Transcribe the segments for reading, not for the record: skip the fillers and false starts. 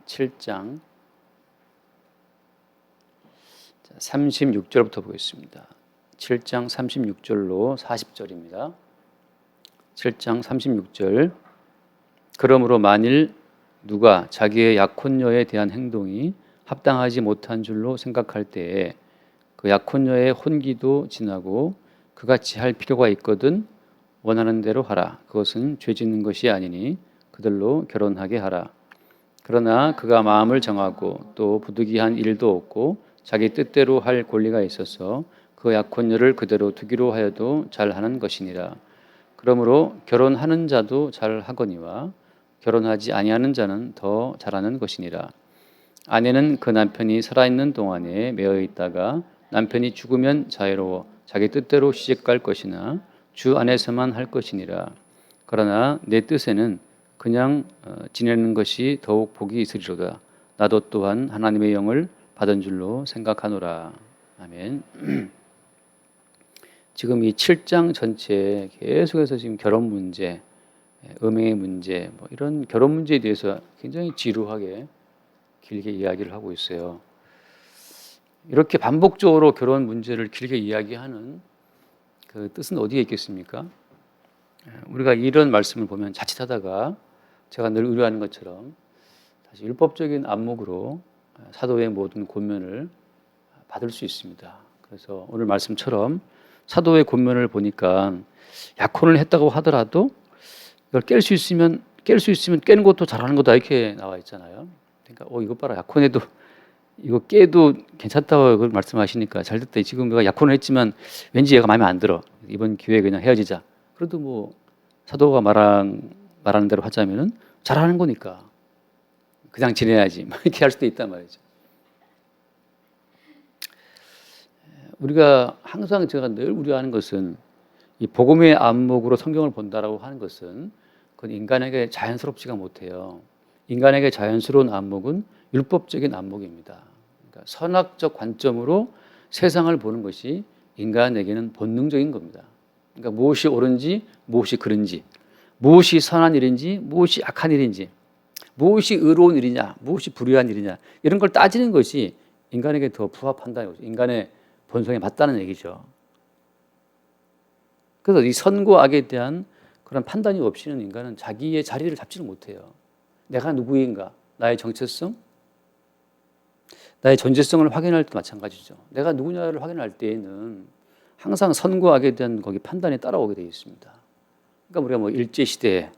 7장 36절부터 보겠습니다. 7장 36절로 40절입니다. 7장 36절. 그러므로 만일 누가 자기의 약혼녀에 대한 행동이 합당하지 못한 줄로 생각할 때에 그 약혼녀의 혼기도 지나고 그같이 할 필요가 있거든 원하는 대로 하라. 그것은 죄 짓는 것이 아니니 그들로 결혼하게 하라. 그러나 그가 마음을 정하고 또 부득이한 일도 없고 자기 뜻대로 할 권리가 있어서 그 약혼녀를 그대로 두기로 하여도 잘하는 것이니라. 그러므로 결혼하는 자도 잘하거니와 결혼하지 아니하는 자는 더 잘하는 것이니라. 아내는 그 남편이 살아있는 동안에 매어 있다가 남편이 죽으면 자유로워 자기 뜻대로 시집갈 것이나 주 안에서만 할 것이니라. 그러나 내 뜻에는 그냥 지내는 것이 더욱 복이 있으리로다. 나도 또한 하나님의 영을 받은 줄로 생각하노라. 아멘. 지금 이 7장 전체에 계속해서 지금 결혼 문제, 음행의 문제, 이런 결혼 문제에 대해서 굉장히 지루하게 길게 이야기를 하고 있어요. 이렇게 반복적으로 결혼 문제를 길게 이야기하는 그 뜻은 어디에 있겠습니까? 우리가 이런 말씀을 보면 자칫하다가 제가 늘 의뢰하는 것처럼 다시 율법적인 안목으로 사도의 모든 권면을 받을 수 있습니다. 그래서 오늘 말씀처럼 사도의 권면을 보니까 약혼을 했다고 하더라도 이걸 깰 수 있으면 깨는 것도 잘하는 거다 이렇게 나와 있잖아요. 그러니까 이것 봐라, 약혼해도 이거 깨도 괜찮다고 그걸 말씀하시니까 잘됐다. 지금 내가 약혼을 했지만 왠지 얘가 마음에 안 들어. 이번 기회에 그냥 헤어지자. 그래도 뭐 사도가 말하는 대로 하자면은 잘하는 거니까 그냥 지내야지 이렇게 할 수도 있단 말이죠. 우리가 항상 제가 늘 우려하는 것은 이 복음의 안목으로 성경을 본다라고 하는 것은 그건 인간에게 자연스럽지가 못해요. 인간에게 자연스러운 안목은 율법적인 안목입니다. 그러니까 선악적 관점으로 세상을 보는 것이 인간에게는 본능적인 겁니다. 그러니까 무엇이 옳은지, 무엇이 그른지, 무엇이 선한 일인지, 무엇이 악한 일인지, 무엇이 의로운 일이냐, 무엇이 불의한 일이냐 이런 걸 따지는 것이 인간에게 더 부합한다는 거죠. 인간의 본성에 맞다는 얘기죠. 그래서 이 선과 악에 대한 그런 판단이 없이는 인간은 자기의 자리를 잡지를 못해요. 내가 누구인가, 나의 정체성, 나의 존재성을 확인할 때 마찬가지죠. 내가 누구냐를 확인할 때에는 항상 선과 악에 대한 거기 판단에 따라오게 되어 있습니다. 그러니까 우리가 뭐 일제시대에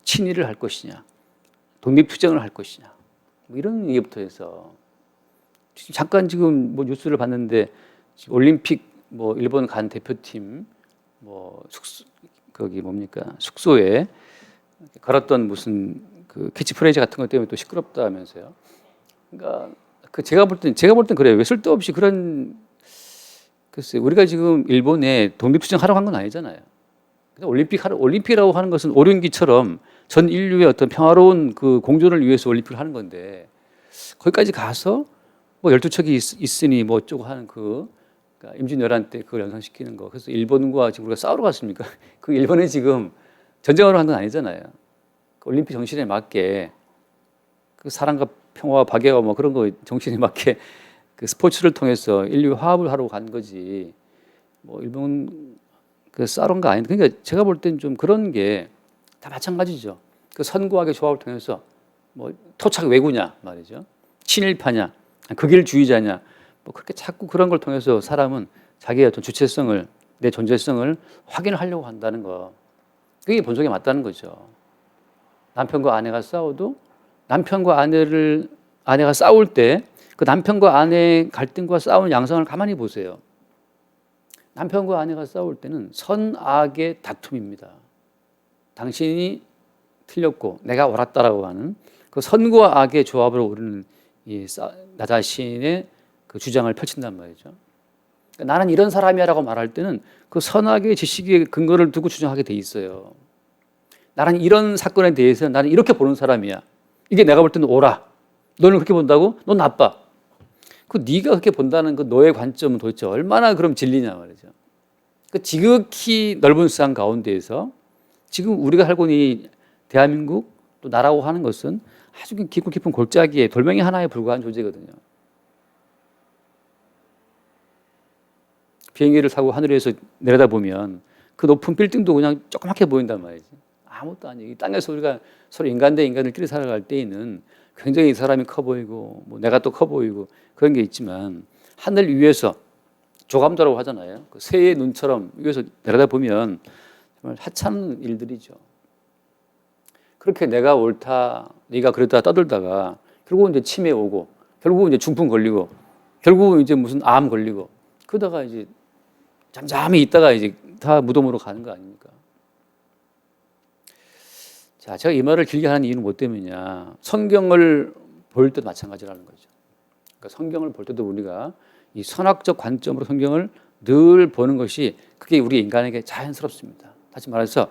친일을 할 것이냐, 독립투쟁을 할 것이냐, 뭐 이런 얘기부터 해서 잠깐 지금 뭐 뉴스를 봤는데 지금 올림픽 뭐 일본 간 대표팀 뭐 숙소에 걸었던 무슨 그 캐치프레이즈 같은 것 때문에 또 시끄럽다 하면서요. 그러니까 제가 볼 땐 그래요. 왜 쓸데없이 그런 글쎄 우리가 지금 일본에 독립투쟁 하러 간 건 아니잖아요. 올림픽이라고 하는 것은 오륜기처럼 전 인류의 어떤 평화로운 그 공존을 위해서 올림픽을 하는 건데 거기까지 가서 뭐 12척이 있으니 뭐 어쩌고 하는 그러니까 임진왜란 때 그걸 연상시키는 거. 그래서 일본과 지금 우리가 싸우러 갔습니까? 그 일본에 지금 전쟁하러 간 건 아니잖아요. 그 올림픽 정신에 맞게 그 사랑과 평화와 박애와 뭐 그런 거 정신에 맞게 그 스포츠를 통해서 인류 화합을 하러 간 거지. 뭐 일본 그 싸우러 간 거 아닌데. 그러니까 제가 볼 땐 좀 그런 게 다 마찬가지죠. 그 선과 악의 조합을 통해서 뭐 토착 왜구냐 말이죠. 친일파냐, 극일주의자냐, 뭐 그렇게 자꾸 그런 걸 통해서 사람은 자기의 어떤 주체성을, 내 존재성을 확인을 하려고 한다는 거. 그게 본성에 맞다는 거죠. 남편과 아내가 싸워도 남편과 아내가 싸울 때 그 남편과 아내의 갈등과 싸우는 양상을 가만히 보세요. 남편과 아내가 싸울 때는 선악의 다툼입니다. 당신이 틀렸고 내가 옳았다라고 하는 그 선과 악의 조합으로 우리는 나 자신의 그 주장을 펼친단 말이죠. 그러니까 나는 이런 사람이야라고 말할 때는 그 선악의 지식의 근거를 두고 주장하게 돼 있어요. 나는 이런 사건에 대해서 나는 이렇게 보는 사람이야. 이게 내가 볼 때는 옳아. 너는 그렇게 본다고? 넌 나빠. 그 네가 그렇게 본다는 그 너의 관점은 도대체 얼마나 그럼 진리냐 말이죠. 그 지극히 넓은 세상 가운데에서 지금 우리가 살고 있는 이 대한민국 또 나라고 하는 것은 아주 깊고 깊은 골짜기에 돌멩이 하나에 불과한 존재거든요. 비행기를 타고 하늘에서 내려다보면 그 높은 빌딩도 그냥 조그맣게 보인단 말이지. 아무것도 아니에요. 땅에서 우리가 서로 인간 대 인간들끼리 살아갈 때에는 굉장히 사람이 커 보이고 뭐 내가 또 커 보이고 그런 게 있지만 하늘 위에서 조감도라고 하잖아요. 그 새의 눈처럼 위에서 내려다보면 정말 하찮은 일들이죠. 그렇게 내가 옳다, 네가 그랬다 떠들다가 결국은 이제 치매 오고 결국은 이제 중풍 걸리고 결국은 이제 무슨 암 걸리고 그러다가 이제 잠잠히 있다가 이제 다 무덤으로 가는 거 아닙니까? 자, 제가 이 말을 길게 하는 이유는 뭐 때문이냐? 성경을 볼 때도 마찬가지라는 거죠. 그러니까 성경을 볼 때도 우리가 이 선악적 관점으로 성경을 늘 보는 것이 그게 우리 인간에게 자연스럽습니다. 다시 말해서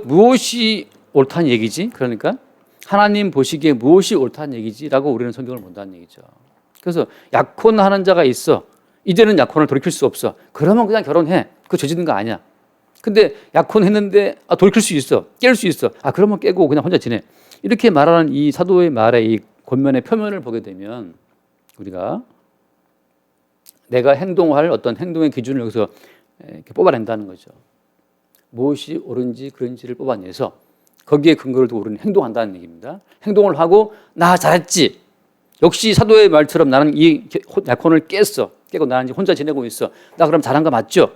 무엇이 옳다는 얘기지? 그러니까 하나님 보시기에 무엇이 옳다는 얘기지라고 우리는 성경을 본다는 얘기죠. 그래서 약혼하는 자가 있어. 이제는 약혼을 돌이킬 수 없어. 그러면 그냥 결혼해. 그거 죄 짓는 거 아니야. 근데 약혼했는데 돌이킬 수 있어. 깰 수 있어. 그러면 깨고 그냥 혼자 지내. 이렇게 말하는 이 사도의 말의 이 권면의 표면을 보게 되면 우리가 내가 행동할 어떤 행동의 기준을 여기서 이렇게 뽑아낸다는 거죠. 무엇이 옳은지 그른지를 뽑아내서 거기에 근거를 두고 우리는 행동한다는 얘기입니다. 행동을 하고 나 잘했지. 역시 사도의 말처럼 나는 이 약혼을 깨고 나는 이제 혼자 지내고 있어. 나 그럼 잘한 거 맞죠?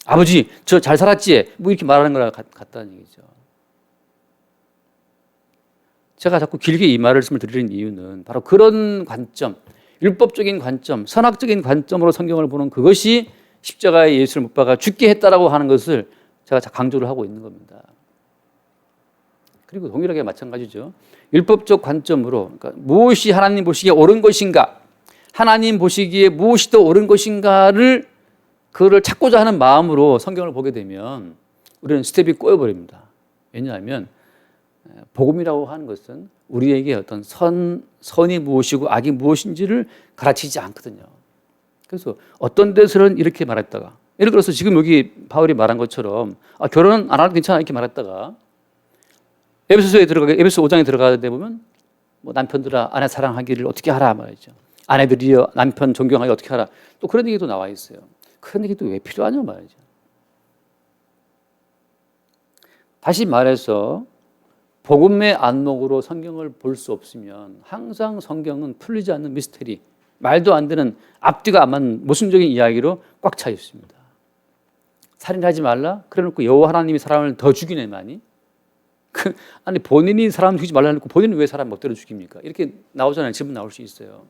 아버지 저 잘 살았지? 뭐 이렇게 말하는 거랑 같다는 얘기죠. 제가 자꾸 길게 이 말씀을 드리는 이유는 바로 그런 관점, 율법적인 관점, 선악적인 관점으로 성경을 보는 그것이 십자가에 예수를 못 박아 죽게 했다라고 하는 것을 제가 강조를 하고 있는 겁니다. 그리고 동일하게 마찬가지죠. 율법적 관점으로 그러니까 무엇이 하나님 보시기에 옳은 것인가, 하나님 보시기에 무엇이 더 옳은 것인가를 그거를 찾고자 하는 마음으로 성경을 보게 되면 우리는 스텝이 꼬여버립니다. 왜냐하면 복음이라고 하는 것은 우리에게 어떤 선이 무엇이고 악이 무엇인지를 가르치지 않거든요. 그래서 어떤 데서는 이렇게 말했다가 예를 들어서 지금 여기 바울이 말한 것처럼 결혼은 안 해도 괜찮아 이렇게 말했다가 에베소 5장에 들어가다 보면 뭐 남편들아 아내 사랑하기를 어떻게 하라 말이죠. 아내들이여 남편 존경하기 어떻게 하라. 또 그런 얘기도 나와 있어요. 그런 얘기도 왜 필요하냐 말이죠. 다시 말해서 복음의 안목으로 성경을 볼 수 없으면 항상 성경은 풀리지 않는 미스테리, 말도 안 되는 앞뒤가 안 맞는 모순적인 이야기로 꽉 차 있습니다. 살인하지 말라? 그래놓고 여호와 하나님이 사람을 더 죽이네 많이. 아니 본인이 사람 죽이지 말라 해놓고 본인은 왜 사람 멋대로 죽입니까? 이렇게 나오잖아요. 질문 나올 수 있어요.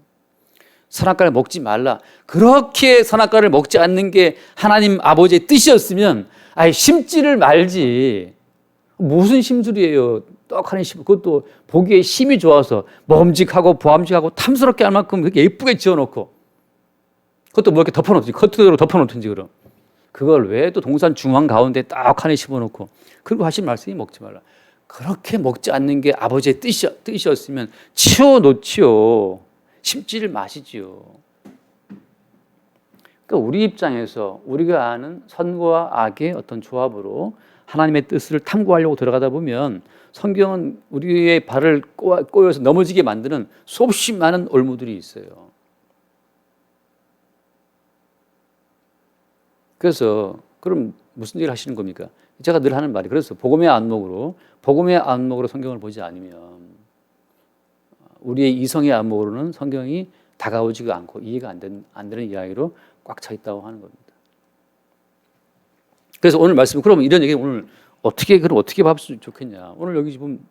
선악과를 먹지 말라. 그렇게 선악과를 먹지 않는 게 하나님 아버지의 뜻이었으면 심지를 말지. 무슨 심술이에요. 떡하니 심. 그것도 보기에 심이 좋아서 먹음직하고 보암직하고 탐스럽게 할 만큼 그렇게 예쁘게 지어놓고 그것도 뭐 이렇게 덮어놓든지 커튼으로 덮어놓든지 그럼 그걸 왜 또 동산 중앙 가운데 떡하니 심어놓고 그리고 하신 말씀이 먹지 말라. 그렇게 먹지 않는 게 아버지의 뜻이었으면 치워놓지요. 심지를 마시지요. 그러니까 우리 입장에서 우리가 아는 선과 악의 어떤 조합으로 하나님의 뜻을 탐구하려고 들어가다 보면 성경은 우리의 발을 꼬여서 넘어지게 만드는 수없이 많은 올무들이 있어요. 그래서 그럼 무슨 일을 하시는 겁니까? 제가 늘 하는 말이 그래서 복음의 안목으로 성경을 보지 않으면 우리의 이성의 안목으로는 성경이 다가오지가 않고 이해가 안 되는 이야기로 꽉 차 있다고 하는 겁니다. 그래서 오늘 말씀 그러면 이런 얘기 오늘 어떻게 봐면 좋겠냐? 오늘 여기 지금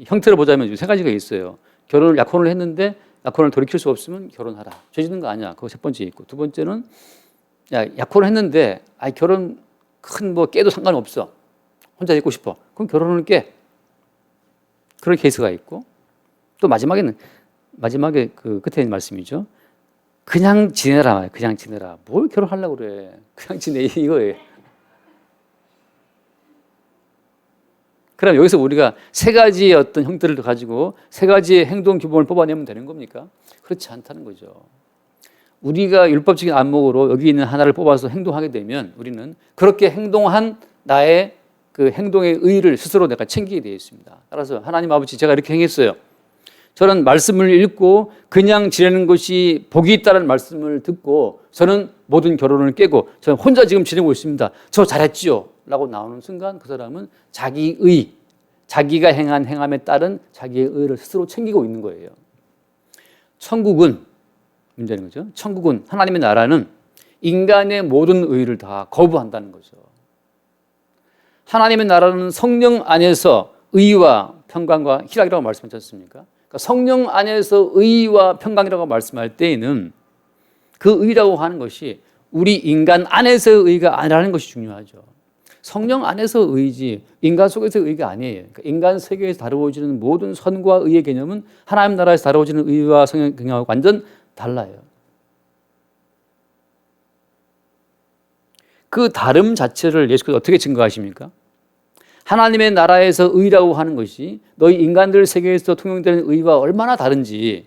형태를 보자면 세 가지가 있어요. 약혼을 했는데 약혼을 돌이킬 수 없으면 결혼하라. 죄 짓는 거 아니야. 그거 첫 번째 있고 두 번째는 약혼을 했는데 결혼 큰 뭐 깨도 상관없어. 혼자 있고 싶어. 그럼 결혼을 깨. 그런 케이스가 있고 또 마지막에 그 끝에 있는 말씀이죠. 그냥 지내라. 그냥 지내라. 뭘 결혼하려고 그래. 그냥 지내 이거예요. 그럼 여기서 우리가 세 가지의 어떤 형태를 가지고 세 가지의 행동 규범을 뽑아내면 되는 겁니까? 그렇지 않다는 거죠. 우리가 율법적인 안목으로 여기 있는 하나를 뽑아서 행동하게 되면 우리는 그렇게 행동한 나의 그 행동의 의의를 스스로 내가 챙기게 되어 있습니다. 따라서 하나님 아버지, 제가 이렇게 행했어요. 저는 말씀을 읽고 그냥 지내는 것이 복이 있다는 말씀을 듣고 저는 모든 결혼을 깨고 저는 혼자 지금 지내고 있습니다. 저 잘했지요? 라고 나오는 순간 그 사람은 자기의, 자기가 행한 행함에 따른 자기의 의를 스스로 챙기고 있는 거예요. 천국은, 문제는 거죠. 천국은, 하나님의 나라는 인간의 모든 의를 다 거부한다는 거죠. 하나님의 나라는 성령 안에서 의와 평강과 희락이라고 말씀하지 않습니까? 그러니까 성령 안에서 의와 평강이라고 말씀할 때에는 그 의라고 하는 것이 우리 인간 안에서의 의가 아니라는 것이 중요하죠. 성령 안에서 의지 인간 속에서 의가 아니에요. 그러니까 인간 세계에서 다루어지는 모든 선과 의의 개념은 하나님 나라에서 다루어지는 의와 성령 개념하고 완전 달라요. 그 다름 자체를 예수께서 어떻게 증거하십니까? 하나님의 나라에서 의라고 하는 것이 너희 인간들 세계에서 통용되는 의와 얼마나 다른지,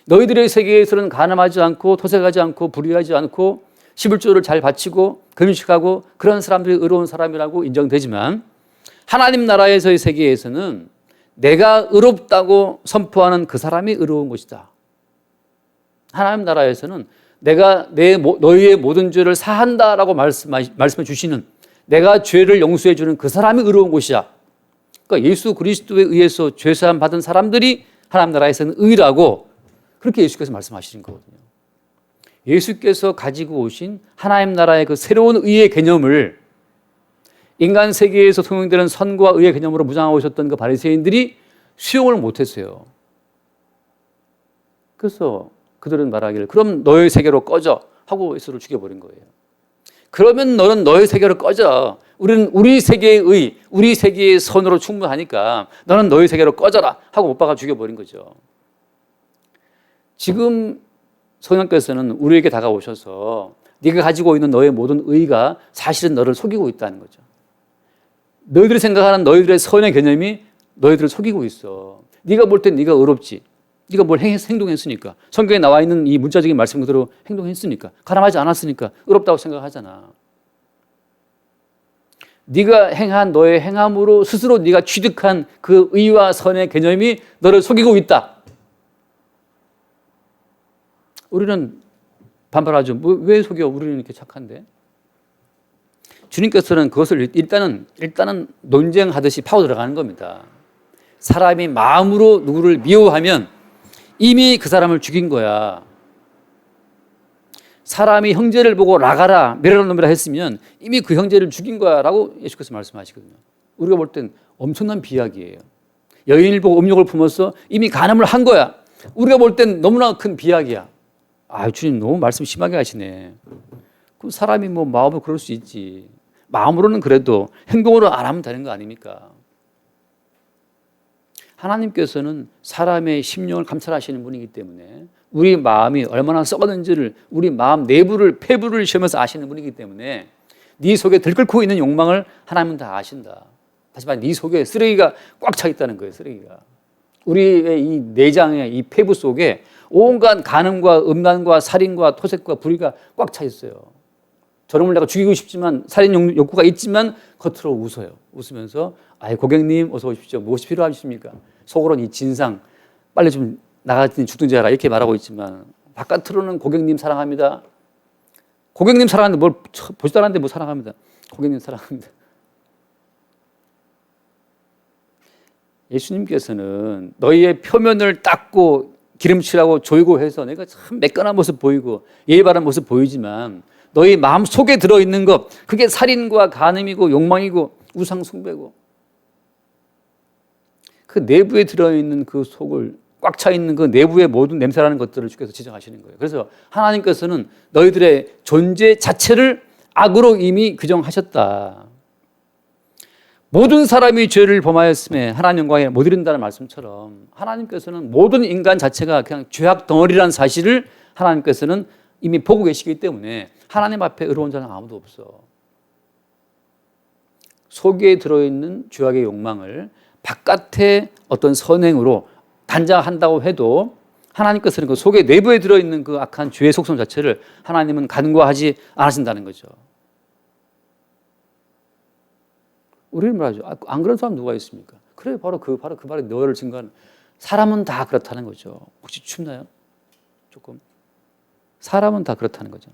너희들의 세계에서는 가늠하지 않고 토색하지 않고 불의하지 않고 11조를 잘 바치고 금식하고 그런 사람들이 의로운 사람이라고 인정되지만 하나님 나라에서의 세계에서는 내가 의롭다고 선포하는 그 사람이 의로운 것이다. 하나님 나라에서는 내가 너희의 모든 죄를 사한다라고 말씀해 주시는, 내가 죄를 용서해 주는 그 사람이 의로운 것이야. 그러니까 예수 그리스도에 의해서 죄사함 받은 사람들이 하나님 나라에서는 의라고, 그렇게 예수께서 말씀하시는 거거든요. 예수께서 가지고 오신 하나님 나라의 그 새로운 의의 개념을 인간 세계에서 통용되는 선과 의의 개념으로 무장하고 있었던 그 바리새인들이 수용을 못했어요. 그래서 그들은 말하기를 그럼 너의 세계로 꺼져 하고 예수를 죽여버린 거예요. 그러면 너는 너의 세계로 꺼져. 우리는 우리 세계의 의, 우리 세계의 선으로 충분하니까 너는 너의 세계로 꺼져라 하고 못 박아 죽여버린 거죠. 지금 성령께서는 우리에게 다가오셔서 네가 가지고 있는 너의 모든 의가 사실은 너를 속이고 있다는 거죠. 너희들이 생각하는 너희들의 선의 개념이 너희들을 속이고 있어. 네가 볼 땐 네가 의롭지. 네가 뭘 행동했으니까. 성경에 나와 있는 이 문자적인 말씀 그대로 행동했으니까. 가늠하지 않았으니까 의롭다고 생각하잖아. 네가 행한 너의 행함으로 스스로 네가 취득한 그 의와 선의 개념이 너를 속이고 있다. 우리는 반발하죠. 왜 속여? 우리는 이렇게 착한데. 주님께서는 그것을 일단은 논쟁하듯이 파고 들어가는 겁니다. 사람이 마음으로 누구를 미워하면 이미 그 사람을 죽인 거야. 사람이 형제를 보고 나가라, 멸하는 놈이라 했으면 이미 그 형제를 죽인 거야 라고 예수께서 말씀하시거든요. 우리가 볼 땐 엄청난 비약이에요. 여인을 보고 음욕을 품어서 이미 간음을 한 거야. 우리가 볼 땐 너무나 큰 비약이야. 아, 주님 너무 말씀 심하게 하시네. 그럼 사람이 뭐 마음으로 그럴 수 있지. 마음으로는 그래도 행동으로 안 하면 되는 거 아닙니까? 하나님께서는 사람의 심령을 감찰하시는 분이기 때문에 우리 마음이 얼마나 썩었는지를, 우리 마음 내부를, 폐부를 시험해서 아시는 분이기 때문에 네 속에 들끓고 있는 욕망을 하나님은 다 아신다. 다시 말해 네 속에 쓰레기가 꽉 차 있다는 거예요. 쓰레기가. 우리의 이 내장의 이 폐부 속에 온갖 간음과 음란과 살인과 토색과 불의가 꽉 차 있어요. 저놈을 내가 죽이고 싶지만, 살인 욕구가 있지만 겉으로 웃어요. 웃으면서 아이 고객님 어서 오십시오. 무엇이 필요하십니까? 속으로는 이 진상 빨리 좀 나가더니 죽든지 하라 이렇게 말하고 있지만 바깥으로는 고객님 사랑합니다. 고객님 사랑하는데 뭘 보지도 않았는데 뭐 사랑합니다. 고객님 사랑합니다. 예수님께서는 너희의 표면을 닦고 기름칠하고 조이고 해서 내가 참 매끈한 모습 보이고 예의 바른 모습 보이지만 너희 마음 속에 들어있는 것, 그게 살인과 간음이고 욕망이고 우상 숭배고, 그 내부에 들어있는 그 속을 꽉 차 있는 그 내부의 모든 냄새라는 것들을 주께서 지정하시는 거예요. 그래서 하나님께서는 너희들의 존재 자체를 악으로 이미 규정하셨다. 모든 사람이 죄를 범하였음에 하나님 영광에 못 이른다는 말씀처럼 하나님께서는 모든 인간 자체가 그냥 죄악 덩어리라는 사실을 하나님께서는 이미 보고 계시기 때문에 하나님 앞에 의로운 자는 아무도 없어. 속에 들어있는 죄악의 욕망을 바깥의 어떤 선행으로 단장한다고 해도 하나님께서는 그 속에 내부에 들어있는 그 악한 죄의 속성 자체를 하나님은 간과하지 않으신다는 거죠. 우리는 말하죠. 안 그런 사람 누가 있습니까? 그래, 바로 그 말에 너를 증거하는 사람은 다 그렇다는 거죠. 혹시 춥나요? 조금. 사람은 다 그렇다는 거죠.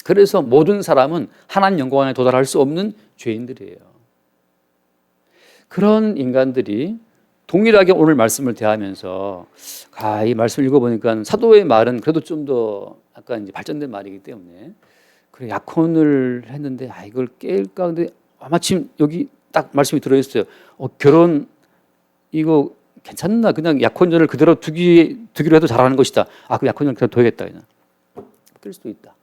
그래서 모든 사람은 하나님 영광에 도달할 수 없는 죄인들이에요. 그런 인간들이 동일하게 오늘 말씀을 대하면서 이 말씀을 읽어보니까 사도의 말은 그래도 좀 더 약간 이제 발전된 말이기 때문에 그래 약혼을 했는데 이걸 깰까? 근데 마침 여기 딱 말씀이 들어있어요. 결혼 이거 괜찮나? 그냥 약혼전을 그대로 두기로 해도 잘하는 것이다. 그럼 약혼전을 그대로 둬야겠다. 그냥 깰 수도 있다.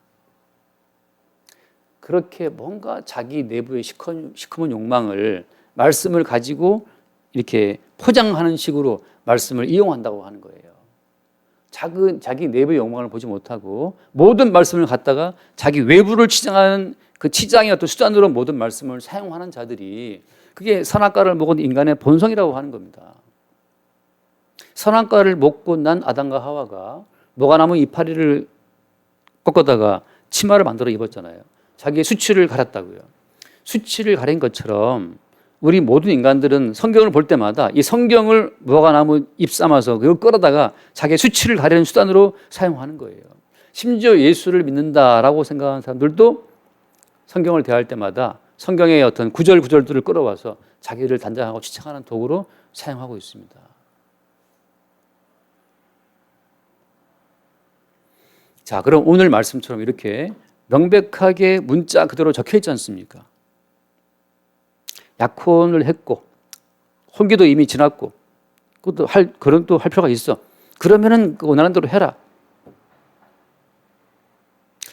그렇게 뭔가 자기 내부의 시커먼 욕망을 말씀을 가지고 이렇게 포장하는 식으로 말씀을 이용한다고 하는 거예요. 자기 내부의 욕망을 보지 못하고 모든 말씀을 갖다가 자기 외부를 치장하는 그 치장의 어떤 수단으로 모든 말씀을 사용하는 자들이 그게 선악과를 먹은 인간의 본성이라고 하는 겁니다. 선악과를 먹고 난 아담과 하와가 노가나무 이파리를 꺾어다가 치마를 만들어 입었잖아요. 자기의 수치를 가렸다고요. 수치를 가린 것처럼 우리 모든 인간들은 성경을 볼 때마다 이 성경을 무화과나무 잎 삼아서 그걸 끌어다가 자기의 수치를 가리는 수단으로 사용하는 거예요. 심지어 예수를 믿는다라고 생각하는 사람들도 성경을 대할 때마다 성경의 어떤 구절들을 끌어와서 자기를 단장하고 치장하는 도구로 사용하고 있습니다. 자, 그럼 오늘 말씀처럼 이렇게 명백하게 문자 그대로 적혀 있지 않습니까? 약혼을 했고 혼기도 이미 지났고 그런 할 필요가 있어. 그러면은 원하는 대로 해라.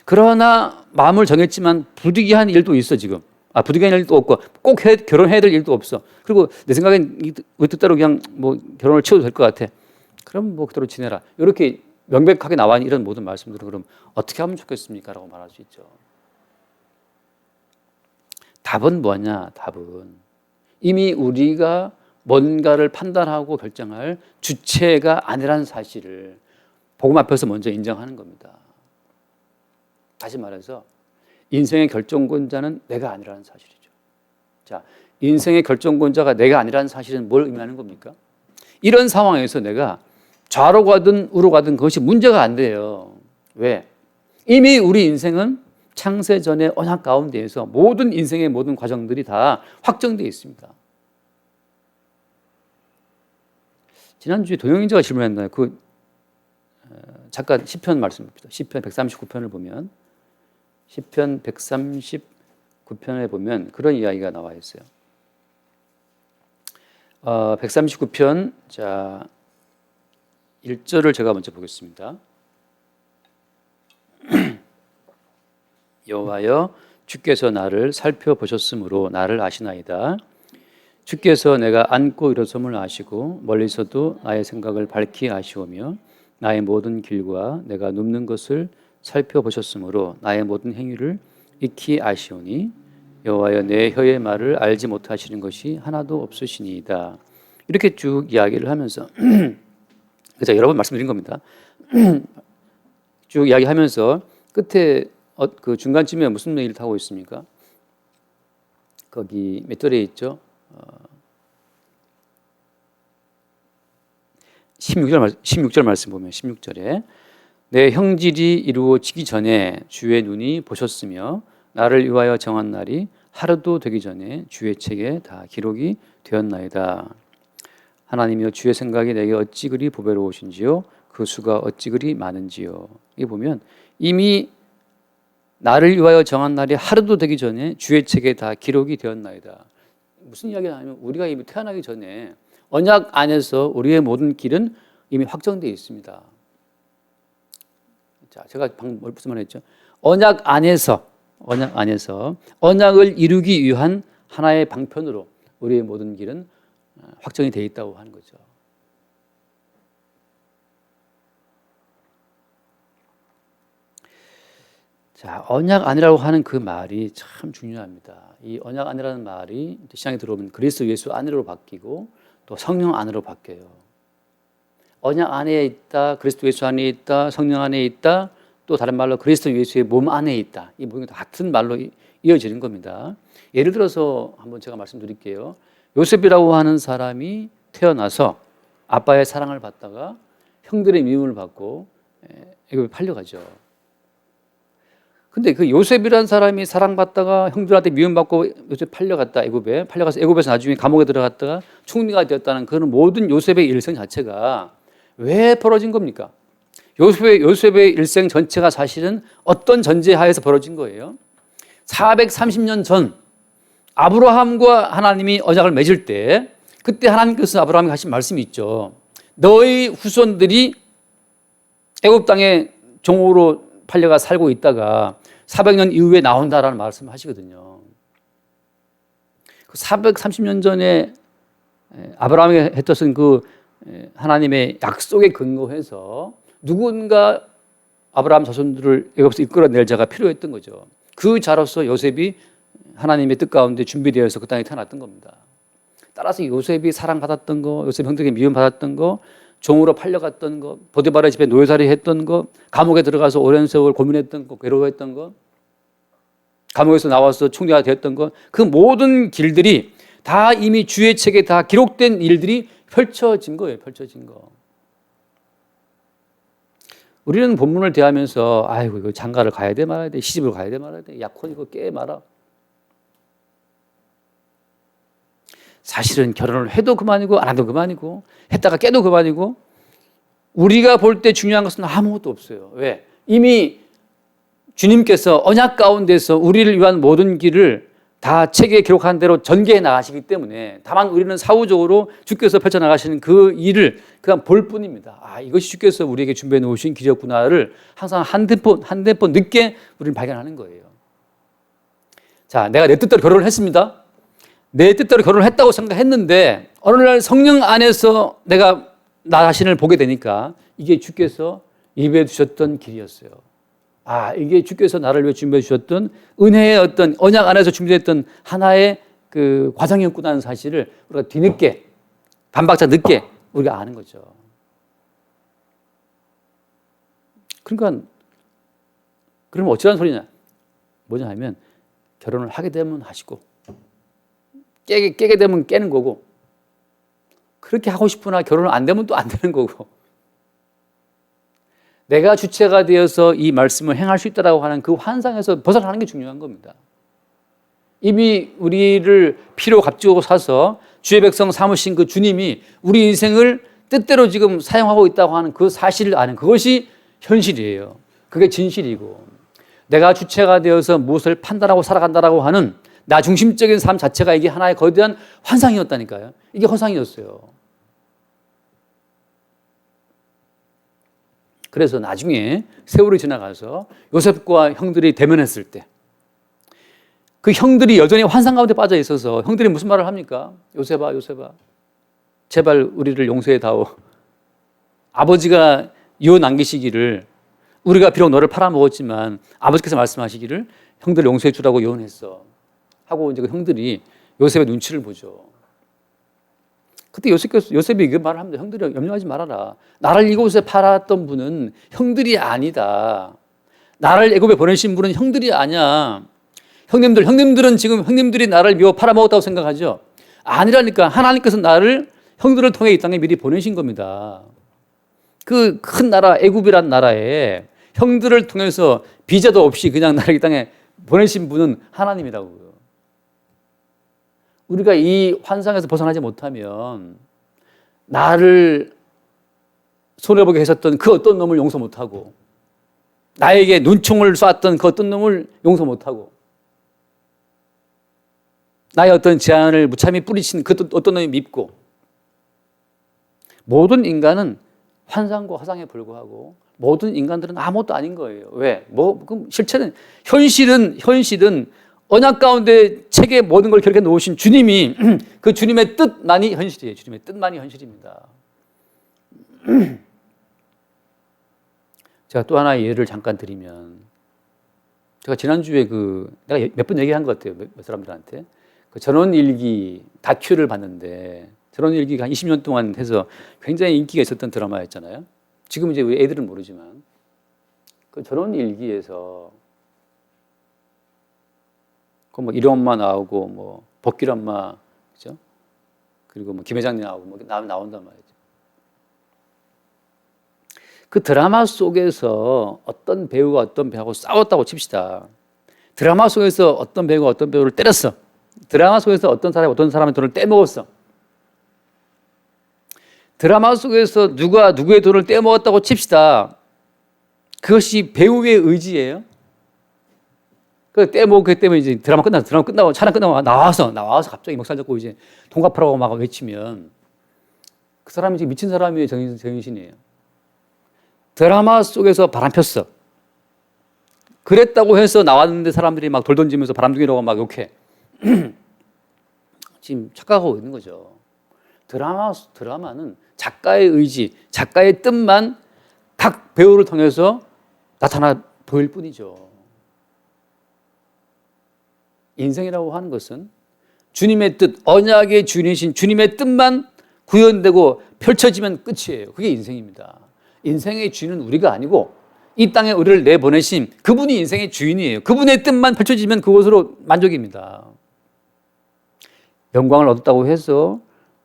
그러나 마음을 정했지만 부득이한 일도 있어 지금. 부득이한 일도 없고 꼭 결혼해야 될 일도 없어. 그리고 내 생각엔 왜 뜻대로 그냥 결혼을 치워도 될 것 같아. 그럼 그대로 지내라. 이렇게 명백하게 나와 있는 이런 모든 말씀들을 그럼 어떻게 하면 좋겠습니까? 라고 말할 수 있죠. 답은 뭐냐? 답은 이미 우리가 뭔가를 판단하고 결정할 주체가 아니라는 사실을 복음 앞에서 먼저 인정하는 겁니다. 다시 말해서 인생의 결정권자는 내가 아니라는 사실이죠. 자, 인생의 결정권자가 내가 아니라는 사실은 뭘 의미하는 겁니까? 이런 상황에서 내가 좌로 가든 우로 가든 그것이 문제가 안 돼요. 왜? 이미 우리 인생은 창세 전의 언약 가운데에서 모든 인생의 모든 과정들이 다 확정되어 있습니다. 지난주에 동영인자가 질문했나요? 잠깐 시편 말씀입니다. 시편 139편을 보면 시편 139편에 보면 그런 이야기가 나와 있어요. 139편 자 1절을 제가 먼저 보겠습니다. 여호와여 주께서 나를 살펴보셨으므로 나를 아시나이다. 주께서 내가 앉고 일어섬을 아시고 멀리서도 나의 생각을 밝히 아시오며 나의 모든 길과 내가 눕는 것을 살펴보셨으므로 나의 모든 행위를 익히 아시오니 여호와여 내 혀의 말을 알지 못하시는 것이 하나도 없으시니이다. 이렇게 쭉 이야기를 하면서 그래서 여러 번 말씀드린 겁니다. 쭉 이야기하면서 끝에 그 중간쯤에 무슨 얘기를 하고 있습니까? 거기 몇 절에 있죠? 16절 말씀 보면 16절에 내 형질이 이루어지기 전에 주의 눈이 보셨으며 나를 위하여 정한 날이 하루도 되기 전에 주의 책에 다 기록이 되었나이다. 하나님이여 주의 생각이 내게 어찌 그리 보배로우신지요 그 수가 어찌 그리 많은지요. 이 보면 이미 나를 위하여 정한 날이 하루도 되기 전에 주의 책에 다 기록이 되었나이다. 무슨 이야기가 하냐면 우리가 이미 태어나기 전에 언약 안에서 우리의 모든 길은 이미 확정되어 있습니다. 자, 제가 방금 무슨 말 했죠? 언약 안에서 언약을 이루기 위한 하나의 방편으로 우리의 모든 길은 확정이 되어 있다고 하는 거죠. 자, 언약 안이라고 하는 그 말이 참 중요합니다. 이 언약 안이라는 말이 시장에 들어오면 그리스도 예수 안으로 바뀌고 또 성령 안으로 바뀌어요. 언약 안에 있다, 그리스도 예수 안에 있다, 성령 안에 있다, 또 다른 말로 그리스도 예수의 몸 안에 있다. 이 모든 게 같은 말로 이 이어지는 겁니다. 예를 들어서 한번 제가 말씀드릴게요. 요셉이라고 하는 사람이 태어나서 아빠의 사랑을 받다가 형들의 미움을 받고 애굽에 팔려가죠. 근데 그 요셉이라는 사람이 사랑받다가 형들한테 미움받고 요셉 팔려갔다, 애굽에 팔려가서 애굽에서 나중에 감옥에 들어갔다가 총리가 되었다는 그런 모든 요셉의 일생 자체가 왜 벌어진 겁니까? 요셉의 일생 전체가 사실은 어떤 전제하에서 벌어진 거예요? 430년 전 아브라함과 하나님이 언약을 맺을 때 그때 하나님께서 아브라함에게 하신 말씀이 있죠. 너희 후손들이 애굽 땅에 종으로 팔려가 살고 있다가 400년 이후에 나온다라는 말씀을 하시거든요. 430년 전에 아브라함에게 했던 그 하나님의 약속에 근거해서 누군가 아브라함 자손들을 애굽에서 이끌어낼 자가 필요했던 거죠. 그 자로서 요셉이 하나님의 뜻 가운데 준비되어서 그 땅에 태어났던 겁니다. 따라서 요셉이 사랑받았던 거, 요셉 형들에게 미움받았던 거, 종으로 팔려갔던 거, 보디바라 집에 노예살이 했던 거, 감옥에 들어가서 오랜 세월 고민했던 거, 괴로워했던 거, 감옥에서 나와서 총리가 되었던 거, 그 모든 길들이 다 이미 주의 책에 다 기록된 일들이 펼쳐진 거예요. 펼쳐진 거. 우리는 본문을 대하면서 아이고 이거 장가를 가야 돼 말아야 돼, 시집을 가야 돼 말아야 돼, 약혼 이거 깨 말아. 사실은 결혼을 해도 그만이고 안 해도 그만이고 했다가 깨도 그만이고 우리가 볼 때 중요한 것은 아무것도 없어요. 왜? 이미 주님께서 언약 가운데서 우리를 위한 모든 길을 다 책에 기록한 대로 전개해 나가시기 때문에 다만 우리는 사후적으로 주께서 펼쳐나가시는 그 일을 그냥 볼 뿐입니다. 아, 이것이 주께서 우리에게 준비해 놓으신 길이었구나를 항상 한 템포 늦게 우리는 발견하는 거예요. 자, 내가 내 뜻대로 결혼을 했습니다. 내 뜻대로 결혼을 했다고 생각했는데 어느 날 성령 안에서 내가 나 자신을 보게 되니까 이게 주께서 예배해 주셨던 길이었어요. 아, 이게 주께서 나를 위해 준비해 주셨던 은혜의 어떤 언약 안에서 준비됐던 하나의 그 과정이었구나 하는 사실을 우리가 뒤늦게 반박자 늦게 우리가 아는 거죠. 그러니까 그러면 어쩌라는 소리냐? 뭐냐 하면 결혼을 하게 되면 하시고 깨게 되면 깨는 거고 그렇게 하고 싶으나 결혼을 안 되면 또 안 되는 거고 내가 주체가 되어서 이 말씀을 행할 수 있다라고 하는 그 환상에서 벗어나는 게 중요한 겁니다. 이미 우리를 피로 값지고 사서 주의 백성 삼으신 그 주님이 우리 인생을 뜻대로 지금 사용하고 있다고 하는 그 사실을 아는 그것이 현실이에요. 그게 진실이고 내가 주체가 되어서 무엇을 판단하고 살아간다라고 하는 나 중심적인 삶 자체가 이게 하나의 거대한 환상이었다니까요. 이게 허상이었어요. 그래서 나중에 세월이 지나가서 요셉과 형들이 대면했을 때 그 형들이 여전히 환상 가운데 빠져 있어서 형들이 무슨 말을 합니까? 요셉아, 요셉아, 제발 우리를 용서해 다오. 아버지가 이어 남기시기를 우리가 비록 너를 팔아먹었지만 아버지께서 말씀하시기를 형들을 용서해 주라고 요원했어. 하고 이제 그 형들이 요셉의 눈치를 보죠. 그때 요셉이 이거 말을 합니다. 형들이 염려하지 말아라. 나를 이곳에 팔았던 분은 형들이 아니다. 나를 애굽에 보내신 분은 형들이 아니야. 형님들은 지금 형님들이 나를 미워 팔아먹었다고 생각하죠. 아니라니까. 하나님께서 나를 형들을 통해 이 땅에 미리 보내신 겁니다. 그 큰 나라 애굽이란 나라에 형들을 통해서 비자도 없이 그냥 나를 이 땅에 보내신 분은 하나님이라고요. 우리가 이 환상에서 벗어나지 못하면 나를 손해보게 했었던 그 어떤 놈을 용서 못하고 나에게 눈총을 쐈던 그 어떤 놈을 용서 못하고 나의 어떤 제안을 무참히 뿌리친 그 어떤 놈이 밉고 모든 인간은 환상과 화상에 불과하고 모든 인간들은 아무것도 아닌 거예요. 왜? 그럼 실체는 현실은 언약 가운데 책에 모든 걸 기록해 놓으신 주님이 그 주님의 뜻만이 현실이에요. 주님의 뜻만이 현실입니다. 제가 또 하나의 예를 잠깐 드리면 제가 지난주에 내가 몇 번 얘기한 것 같아요. 몇 사람들한테. 그 전원일기 다큐를 봤는데 전원일기가 한 20년 동안 해서 굉장히 인기가 있었던 드라마였잖아요. 지금 이제 우리 애들은 모르지만 그 전원일기에서 뭐 이룡엄마 나오고 뭐 복길 엄마, 그죠? 그리고 뭐 김 회장님 나오고 뭐 나온단 말이죠. 그 드라마 속에서 어떤 배우가 어떤 배우하고 싸웠다고 칩시다. 드라마 속에서 어떤 배우가 어떤 배우를 때렸어. 드라마 속에서 어떤 사람이 어떤 사람의 돈을 떼먹었어. 드라마 속에서 누가 누구의 돈을 떼먹었다고 칩시다. 그것이 배우의 의지예요. 그 떼먹기 때문에 이제 드라마 끝나고 촬영 끝나고 나와서 갑자기 목살 잡고 이제 돈 갚으라고 막 외치면 그 사람이 지금 미친 사람이에요, 정신이에요. 드라마 속에서 바람 폈어. 그랬다고 해서 나왔는데 사람들이 막 돌 던지면서 바람둥이라고 막 욕해. 지금 착각하고 있는 거죠. 드라마는 작가의 의지, 작가의 뜻만 각 배우를 통해서 나타나 보일 뿐이죠. 인생이라고 하는 것은 주님의 뜻, 언약의 주인이신 주님의 뜻만 구현되고 펼쳐지면 끝이에요. 그게 인생입니다. 인생의 주인은 우리가 아니고 이 땅에 우리를 내보내신 그분이 인생의 주인이에요. 그분의 뜻만 펼쳐지면 그것으로 만족입니다. 영광을 얻었다고 해서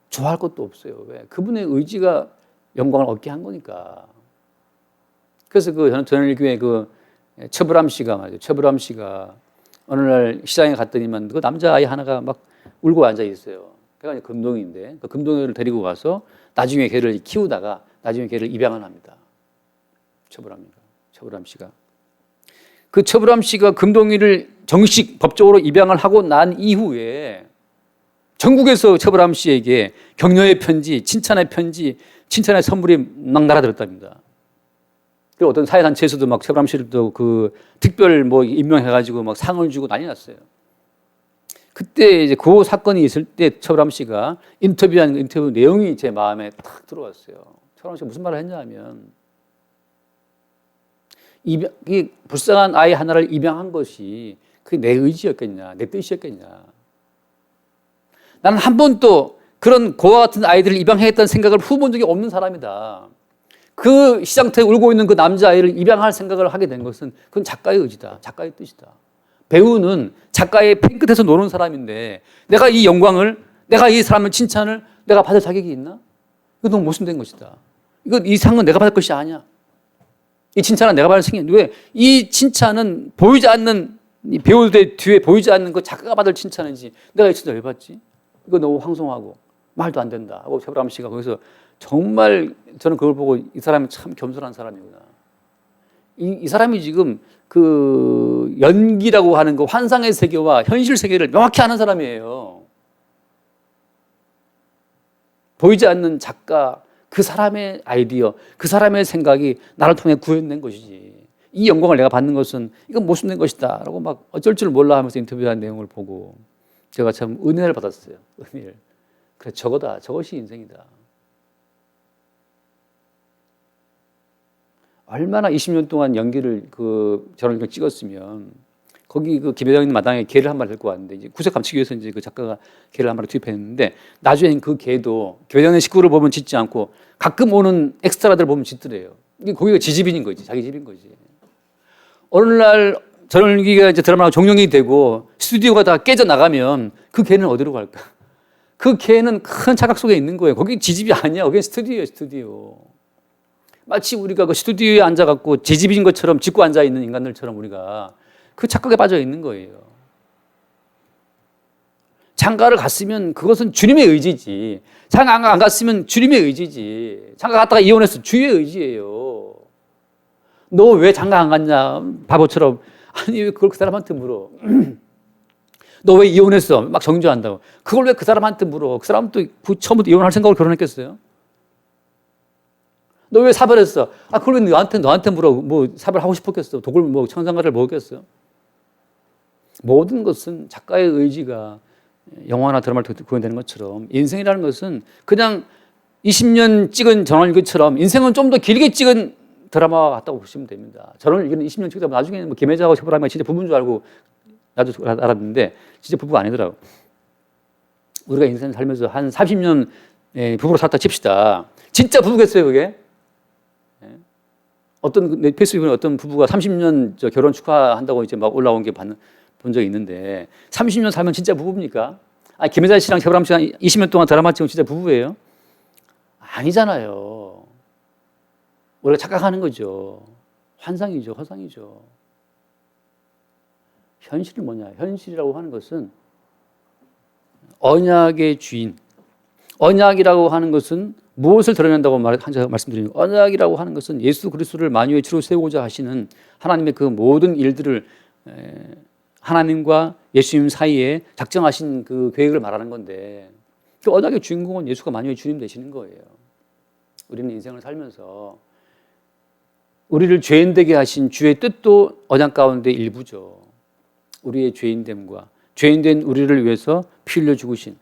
좋아할 것도 없어요. 왜? 그분의 의지가 영광을 얻게 한 거니까. 그래서 전일교회 최불암 씨가 어느 날 시장에 갔더니만 그 남자아이 하나가 막 울고 앉아 있어요. 걔가 금동이인데 그 금동이를 데리고 가서 나중에 걔를 키우다가 나중에 걔를 입양을 합니다. 최불암 씨가. 그 최불암 씨가 금동이를 정식 법적으로 입양을 하고 난 이후에 전국에서 최불암 씨에게 격려의 편지, 칭찬의 선물이 막 날아들었답니다. 그리고 어떤 사회단체에서도 막 최불암 씨를 또 그 특별 뭐 임명해가지고 막 상을 주고 난리 났어요. 그때 이제 그 사건이 있을 때 최불암 씨가 인터뷰한 인터뷰 내용이 제 마음에 탁 들어왔어요. 최불암 씨가 무슨 말을 했냐 하면 이 불쌍한 아이 하나를 입양한 것이 그게 내 의지였겠냐, 내 뜻이었겠냐. 나는 한 번도 그런 고와 같은 아이들을 입양하겠다는 생각을 품어본 적이 없는 사람이다. 그 시장터에 울고 있는 그 남자아이를 입양할 생각을 하게 된 것은 그건 작가의 의지다. 작가의 뜻이다. 배우는 작가의 pen 끝에서 노는 사람인데 내가 이 영광을, 내가 이 사람의 칭찬을 내가 받을 자격이 있나? 이거 너무 모순된 것이다. 이 상은 내가 받을 것이 아니야. 이 칭찬은 내가 받을 생각. 왜? 이 칭찬은 보이지 않는 이 배우들 뒤에 보이지 않는 그 작가가 받을 칭찬이지. 내가 이 칭찬을 왜 받지? 이거 너무 황송하고 말도 안 된다 하고 최불암 씨가 거기서 정말 저는 그걸 보고 이 사람이 참 겸손한 사람이구나. 이 사람이 지금 그 연기라고 하는 그 환상의 세계와 현실 세계를 명확히 아는 사람이에요. 보이지 않는 작가, 그 사람의 아이디어, 그 사람의 생각이 나를 통해 구현된 것이지. 이 영광을 내가 받는 것은 이건 모순된 것이다 라고 막 어쩔 줄 몰라 하면서 인터뷰한 내용을 보고 제가 참 은혜를 받았어요. 은혜를. 그래, 저것이 인생이다. 얼마나 20년 동안 연기를 저를 찍었으면 거기 김 회장님 마당에 개를 한 마리 데리고 왔는데 이제 구색 감추기 위해서 이제 그 작가가 개를 한 마리 투입했는데 나중엔 그 개도 김 회장님 식구를 보면 짖지 않고 가끔 오는 엑스트라들 보면 짖더래요. 이게 거기가 지집인인 거지, 자기 집인 거지. 어느 날 전원기가 이제 드라마가 종영이 되고 스튜디오가 다 깨져 나가면 그 개는 어디로 갈까? 그 개는 큰 착각 속에 있는 거예요. 거기 지집이 아니야. 거기 스튜디오예요, 스튜디오. 마치 우리가 그 스튜디오에 앉아갖고 제 집인 것처럼 짚고 앉아 있는 인간들처럼 우리가 그 착각에 빠져 있는 거예요. 장가를 갔으면 그것은 주님의 의지지. 장가 안 갔으면 주님의 의지지. 장가 갔다가 이혼했어. 주의 의지예요. 너 왜 장가 안 갔냐? 바보처럼. 아니, 왜 그걸 그 사람한테 물어? 너 왜 이혼했어? 막 정죄한다고. 그걸 왜 그 사람한테 물어? 그 사람도 처음부터 이혼할 생각으로 결혼했겠어요? 너 왜 사별했어? 그걸 왜 너한테 물어? 뭐 사별하고 싶었겠어? 독을 뭐 청산가를 먹었겠어? 모든 것은 작가의 의지가 영화나 드라마를 구현되는 것처럼 인생이라는 것은 그냥 20년 찍은 전원일기처럼 인생은 좀 더 길게 찍은 드라마와 같다고 보시면 됩니다. 전원일기는 20년 찍다 보면 나중에는 뭐 김혜자하고 최불암이 진짜 부부인 줄 알고 나도 알았는데 진짜 부부가 아니더라고. 우리가 인생 살면서 한 30년 부부로 살다 칩시다. 진짜 부부겠어요, 그게? 어떤 내 페이스북에 어떤 부부가 30년 결혼 축하한다고 이제 막 올라온 게 본 적이 있는데 30년 살면 진짜 부부입니까? 김혜자 씨랑 최보람 씨랑 20년 동안 드라마 찍으면 진짜 부부예요? 아니잖아요. 우리가 착각하는 거죠. 환상이죠, 허상이죠. 현실은 뭐냐? 현실이라고 하는 것은 언약의 주인. 언약이라고 하는 것은 무엇을 드러낸다고 말씀드리는 거예요? 언약이라고 하는 것은 예수 그리스도를 만유의 주로 세우고자 하시는 하나님의 그 모든 일들을 하나님과 예수님 사이에 작정하신 그 계획을 말하는 건데 그 언약의 주인공은 예수가 만유의 주님 되시는 거예요. 우리는 인생을 살면서 우리를 죄인되게 하신 주의 뜻도 언약 가운데 일부죠. 우리의 죄인됨과 죄인된 우리를 위해서 피 흘려 죽으신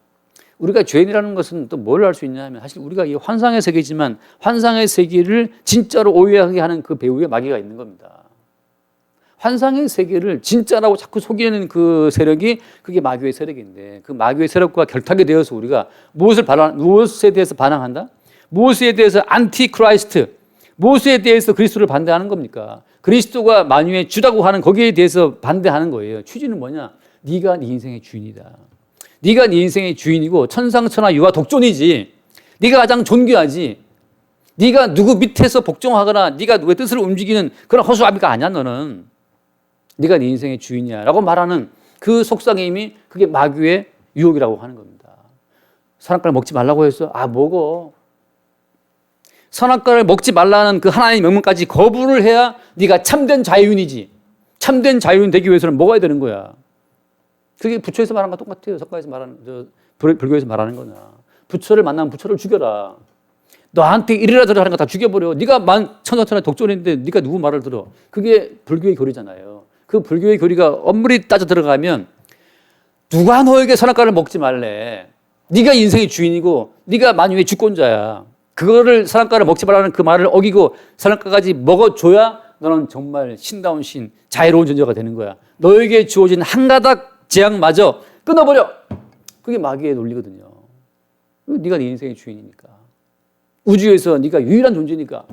우리가 죄인이라는 것은 또 뭘 알 수 있냐 하면 사실 우리가 이 환상의 세계지만 환상의 세계를 진짜로 오해하게 하는 그 배후에 마귀가 있는 겁니다. 환상의 세계를 진짜라고 자꾸 속이는 그 세력이 그게 마귀의 세력인데 그 마귀의 세력과 결탁이 되어서 우리가 무엇에 대해서 반항한다? 무엇에 대해서 안티 크라이스트, 무엇에 대해서 그리스도를 반대하는 겁니까? 그리스도가 만유의 주라고 하는 거기에 대해서 반대하는 거예요. 취지는 뭐냐? 네가 네 인생의 주인이다. 네가 네 인생의 주인이고 천상천하 유아 독존이지. 네가 가장 존귀하지. 네가 누구 밑에서 복종하거나 네가 누구의 뜻을 움직이는 그런 허수아비가 아니야 너는. 네가 네 인생의 주인이야 라고 말하는 그 속삭임이 그게 마귀의 유혹이라고 하는 겁니다. 선악과를 먹지 말라고 했어. 먹어. 선악과를 먹지 말라는 그 하나님의 명령까지 거부를 해야 네가 참된 자유인이지. 참된 자유인 되기 위해서는 먹어야 되는 거야. 그게 부처에서 말하는 거 똑같아요. 석가에서 말하는, 불교에서 말하는 거냐. 부처를 만나면 부처를 죽여라. 너한테 이래라 저래라 하는 거 다 죽여버려. 네가 천하천하 독존인데 네가 누구 말을 들어. 그게 불교의 교리잖아요. 그 불교의 교리가 엄밀히 따져 들어가면 누가 너에게 선악과를 먹지 말래. 네가 인생의 주인이고 네가 만유의 주권자야. 그거를 선악과를 먹지 말라는 그 말을 어기고 선악과까지 먹어줘야 너는 정말 신다운 신, 자유로운 존재가 되는 거야. 너에게 주어진 한 가닥 재앙마저 끊어버려. 그게 마귀의 논리거든요. 네가 네 인생의 주인이니까. 우주에서 네가 유일한 존재니까.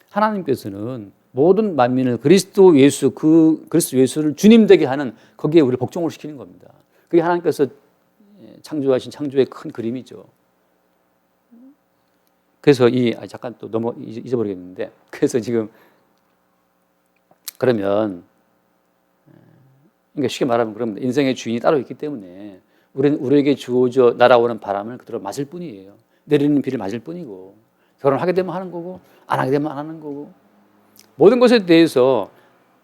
하나님께서는 모든 만민을 그리스도 예수를 주님 되게 하는 거기에 우리를 복종을 시키는 겁니다. 그게 하나님께서 창조하신 창조의 큰 그림이죠. 그래서 잠깐 또 잊어버리겠는데 그래서 지금 그러면 그러니까 쉽게 말하면 그럼 인생의 주인이 따로 있기 때문에 우리에게 주어져 날아오는 바람을 그대로 맞을 뿐이에요. 내리는 비를 맞을 뿐이고 결혼하게 되면 하는 거고 안 하게 되면 안 하는 거고 모든 것에 대해서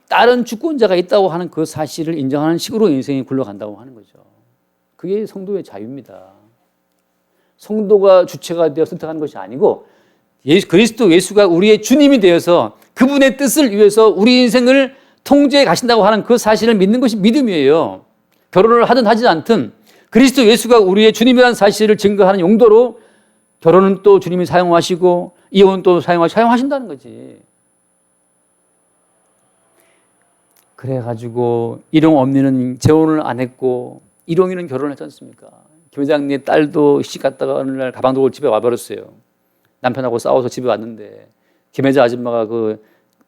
다른 주권자가 있다고 하는 그 사실을 인정하는 식으로 인생이 굴러간다고 하는 거죠. 그게 성도의 자유입니다. 성도가 주체가 되어 선택하는 것이 아니고 그리스도 예수가 우리의 주님이 되어서 그분의 뜻을 위해서 우리 인생을 통제해 가신다고 하는 그 사실을 믿는 것이 믿음이에요. 결혼을 하든 하지 않든 그리스도 예수가 우리의 주님이라는 사실을 증거하는 용도로 결혼은 또 주님이 사용하시고 이혼은 또 사용하신다는 거지. 그래가지고 일용 엄니는 재혼을 안 했고 일용이는 결혼을 했지 않습니까? 김 회장님 딸도 시집 갔다가 어느 날 가방 들고 집에 와버렸어요. 남편하고 싸워서 집에 왔는데 김혜자 아줌마가 그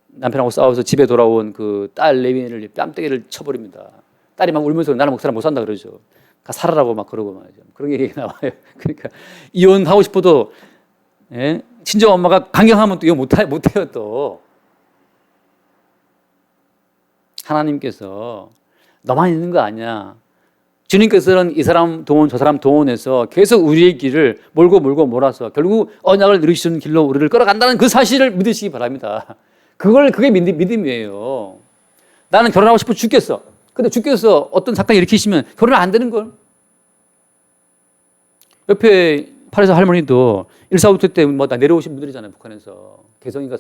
남편하고 싸워서 집에 돌아온 그 딸 레윈을 뺨때기를 쳐버립니다. 딸이 막 울면서 나는 목사람 못 산다 그러죠. 살아라고 막 그러고 말이죠. 그런 얘기가 나와요. 그러니까 이혼하고 싶어도 친정 엄마가 강경하면 또 이거 못해요 또. 하나님께서 너만 있는 거 아니야. 주님께서는 이 사람 동원 저 사람 동원해서 계속 우리의 길을 몰고 몰아서 결국 언약을 이루시는 길로 우리를 끌어간다는 그 사실을 믿으시기 바랍니다. 그게 믿음이에요. 나는 결혼하고 싶어 죽겠어. 근데 주께서 어떤 사건을 일으키시면 결혼 안 되는 걸. 옆에 파리사 할머니도 1.4부터 때 뭐 다 내려오신 분들이잖아요. 북한에서 개성인가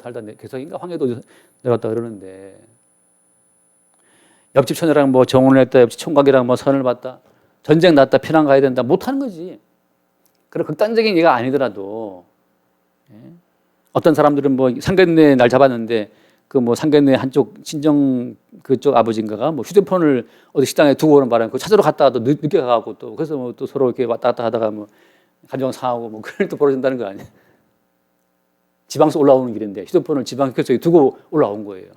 황해도 내려왔다 그러는데 옆집 처녀랑 뭐 정혼을 했다, 옆집 총각이랑 뭐 선을 봤다, 전쟁 났다, 피난 가야 된다, 못하는 거지. 그런 극단적인 얘기가 아니더라도 어떤 사람들은 뭐 상견례 날 잡았는데 그 뭐 상견례 한쪽 친정 그쪽 아버지인가가 뭐 휴대폰을 어디 식당에 두고 오는 바람에 그 찾으러 갔다가 또 늦게 가고 또 그래서 뭐 또 서로 이렇게 왔다 갔다 하다가 뭐 감정 상하고 뭐 그럴 또 벌어진다는 거 아니에요. 지방서 올라오는 길인데 휴대폰을 지방 휴게소에 두고 올라온 거예요.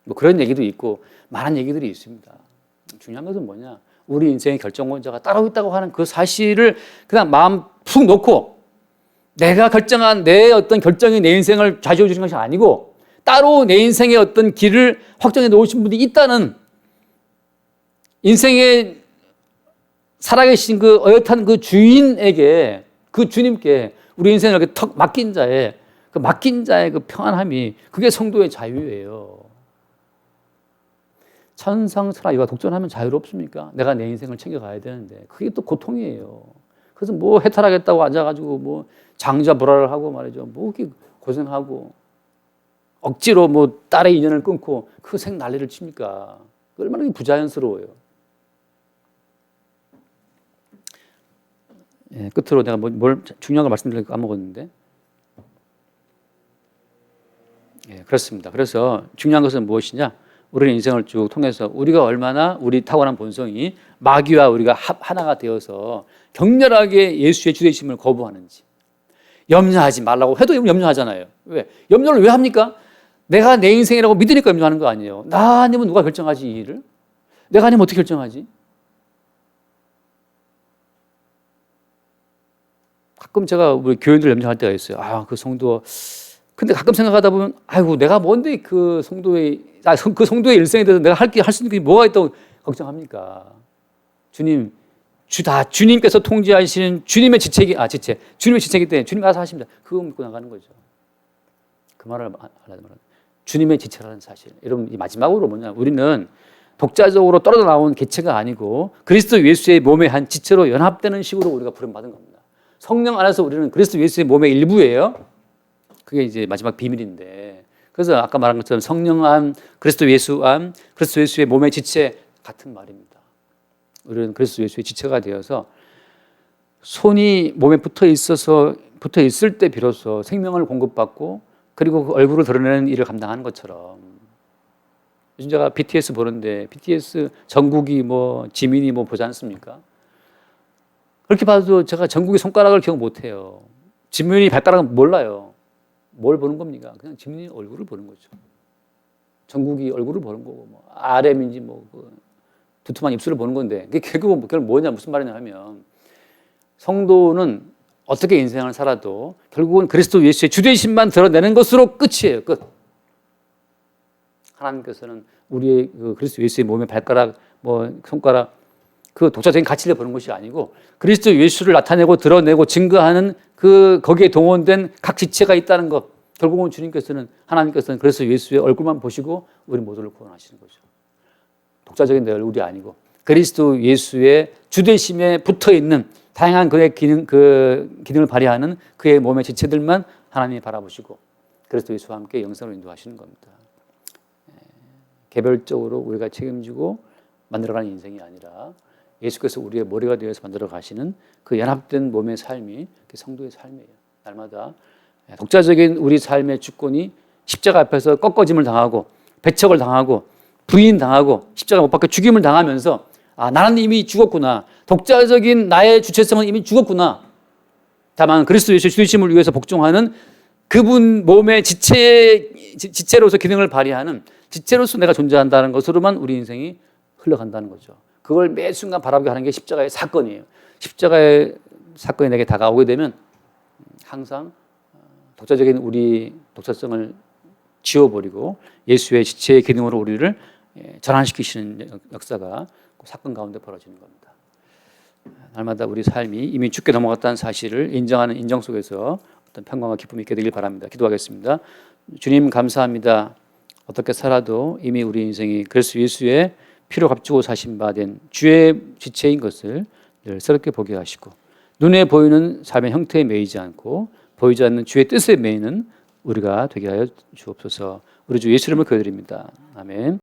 뭐 그런 얘기도 있고 많은 얘기들이 있습니다. 중요한 것은 뭐냐? 우리 인생의 결정권자가 따로 있다고 하는 그 사실을 그냥 마음 푹 놓고 내가 결정한 내 어떤 결정이 내 인생을 좌지우지 주는 것이 아니고 따로 내 인생의 어떤 길을 확정해 놓으신 분이 있다는 인생의 살아계신 그 어엿한 그 주인에게 그 주님께 우리 인생을 이렇게 턱 맡긴 자의 그 평안함이 그게 성도의 자유예요. 천상천하 독존하면 자유롭습니까? 내가 내 인생을 챙겨가야 되는데 그게 또 고통이에요. 그래서 뭐 해탈하겠다고 앉아가지고 뭐 장자불화를 하고 말이죠. 뭐 이렇게 고생하고 억지로 뭐 딸의 인연을 끊고 그 생 난리를 칩니까? 얼마나 부자연스러워요. 예, 끝으로 내가 뭘 중요한 걸 말씀드리려고 까먹었는데, 예, 그렇습니다. 그래서 중요한 것은 무엇이냐? 우리는 인생을 쭉 통해서 우리가 얼마나 우리 타고난 본성이 마귀와 우리가 하나가 되어서 격렬하게 예수의 주되심을 거부하는지. 염려하지 말라고 해도 염려하잖아요. 왜? 염려를 왜 합니까? 내가 내 인생이라고 믿으니까 염려하는 거 아니에요. 나 아니면 누가 결정하지 이 일을? 내가 아니면 어떻게 결정하지? 가끔 제가 우리 교인들 염려할 때가 있어요. 아, 그 성도. 근데 가끔 생각하다 보면, 아이고, 내가 뭔데 그 성도의 일생에 대해서 내가 할 수 있는 게 뭐가 있다고 걱정합니까? 주님께서 통제하시는 주님의 주님의 지체이기 때문에 주님 알아서 하십니다. 그거 믿고 나가는 거죠. 그 말을 하려는 말은 주님의 지체라는 사실. 여러분, 이 마지막으로 뭐냐? 우리는 독자적으로 떨어져 나온 개체가 아니고 그리스도 예수의 몸의 한 지체로 연합되는 식으로 우리가 부름받은 겁니다. 성령 안에서 우리는 그리스도 예수의 몸의 일부예요. 그게 이제 마지막 비밀인데. 그래서 아까 말한 것처럼 성령 안, 그리스도 예수 안, 그리스도 예수의 몸의 지체 같은 말입니다. 우리는 그리스도 예수의 지체가 되어서 손이 몸에 붙어 있을 때 비로소 생명을 공급받고 그리고 그 얼굴을 드러내는 일을 감당하는 것처럼 요즘 제가 BTS 보는데 BTS 정국이 뭐 지민이 뭐 보지 않습니까? 그렇게 봐도 제가 정국이 손가락을 기억 못해요. 지민이 발가락은 몰라요. 뭘 보는 겁니까? 그냥 지민이 얼굴을 보는 거죠. 정국이 얼굴을 보는 거고 뭐 RM인지 뭐 두툼한 입술을 보는 건데 그게 결국 뭐냐 무슨 말이냐 하면 성도는 어떻게 인생을 살아도 결국은 그리스도 예수의 주되심만 드러내는 것으로 끝이에요. 끝. 하나님께서는 우리의 그 그리스도 예수의 몸의 발가락, 뭐 손가락 그 독자적인 가치를 보는 것이 아니고 그리스도 예수를 나타내고 드러내고 증거하는 그 거기에 동원된 각 지체가 있다는 것. 결국은 하나님께서는 그리스도 예수의 얼굴만 보시고 우리 모두를 구원하시는 거죠. 독자적인 내 얼굴이 아니고 그리스도 예수의 주되심에 붙어 있는 다양한 그의 기능을 발휘하는 그의 몸의 지체들만 하나님이 바라보시고 그리스도 예수와 함께 영생으로 인도하시는 겁니다. 개별적으로 우리가 책임지고 만들어가는 인생이 아니라 예수께서 우리의 머리가 되어서 만들어 가시는 그 연합된 몸의 삶이 성도의 삶이에요. 날마다 독자적인 우리 삶의 주권이 십자가 앞에서 꺾어짐을 당하고 배척을 당하고 부인당하고 십자가 못 박혀 죽임을 당하면서 아, 나는 이미 죽었구나. 독자적인 나의 주체성은 이미 죽었구나. 다만 그리스도 예수의 주되심을 위해서 복종하는 그분 몸의 지체로서 기능을 발휘하는 지체로서 내가 존재한다는 것으로만 우리 인생이 흘러간다는 거죠. 그걸 매 순간 바라보게 하는 게 십자가의 사건이에요. 십자가의 사건이 내게 다가오게 되면 항상 독자적인 우리 독자성을 지워버리고 예수의 지체의 기능으로 우리를 전환시키시는 역사가 사건 가운데 벌어지는 겁니다. 날마다 우리 삶이 이미 죽게 넘어갔다는 사실을 인정하는 인정 속에서 어떤 평강과 기쁨이 있게 되길 바랍니다. 기도하겠습니다. 주님 감사합니다. 어떻게 살아도 이미 우리 인생이 그리스도 예수의 피로 값주고 사신 바 된 주의 지체인 것을 늘 새롭게 보게 하시고 눈에 보이는 삶의 형태에 매이지 않고 보이지 않는 주의 뜻에 매이는 우리가 되게 하여 주옵소서. 우리 주 예수 이름을 기도드립니다. 아멘.